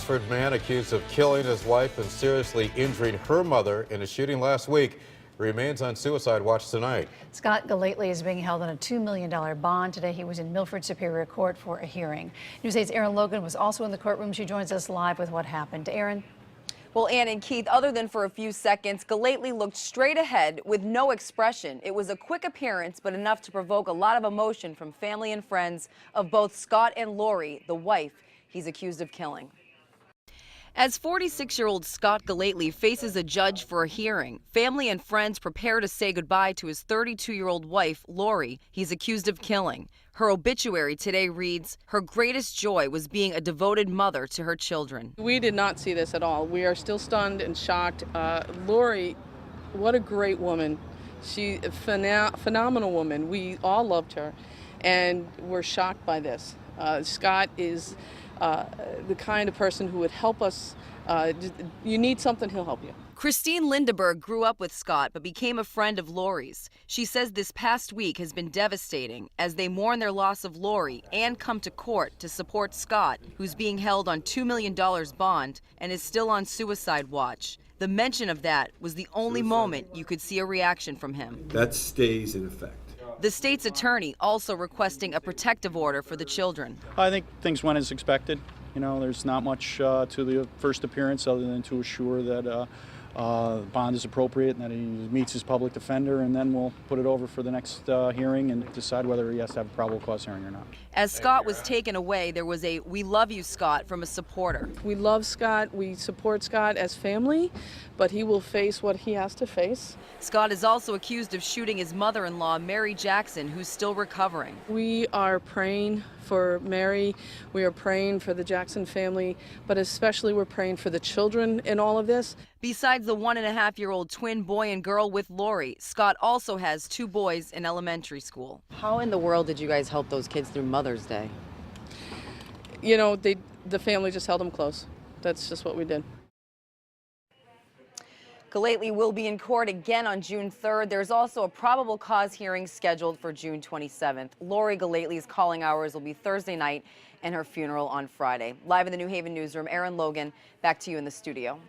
Oxford man accused of killing his wife and seriously injuring her mother in a shooting last week remains on suicide watch tonight. Scott Golightly is being held on a $2 million bond. Today he was in Milford Superior Court for a hearing. News 8's Erin Logan was also in the courtroom. She joins us live with what happened. Erin? Well, Ann and Keith, other than for a few seconds, Golightly looked straight ahead with no expression. It was a quick appearance, but enough to provoke a lot of emotion from family and friends of both Scott and Lori, the wife he's accused of killing. As 46-year-old Scott Golightly faces a judge for a hearing, family and friends prepare to say goodbye to his 32-year-old wife, Lori, he's accused of killing. Her obituary today reads, "Her greatest joy was being a devoted mother to her children." We did not see this at all. We are still stunned and shocked. Lori, what a great woman. She's a phenomenal woman. We all loved her, and we're shocked by this. Scott is the kind of person who would help us. You need something, he'll help you. Christine Lindeberg grew up with Scott but became a friend of Lori's. She says this past week has been devastating as they mourn their loss of Lori and come to court to support Scott, who's being held on $2 million bond and is still on suicide watch. The mention of that was the only moment you could see a reaction from him. That stays in effect. The state's attorney also requesting a protective order for the children. I think things went as expected. You know, there's not much to the first appearance other than to assure that bond is appropriate and that he meets his public defender, and then we'll put it over for the next hearing and decide whether he has to have a probable cause hearing or not. As Scott was taken away, there was a "We love you, Scott" from a supporter. We love Scott. We support Scott as family, but he will face what he has to face. Scott is also accused of shooting his mother-in-law, Mary Jackson, who's still recovering. We are praying for Mary. We are praying for the Jackson family, but especially we're praying for the children in all of this. Besides the 1.5-year-old twin boy and girl with Lori, Scott also has 2 boys in elementary school. How in the world did you guys help those kids through Mother's Day? You know, the family just held them close. That's just what we did. Golightly will be in court again on June 3rd. There's also a probable cause hearing scheduled for June 27th. Lori Golightly's calling hours will be Thursday night and her funeral on Friday. Live in the New Haven newsroom, Erin Logan, back to you in the studio.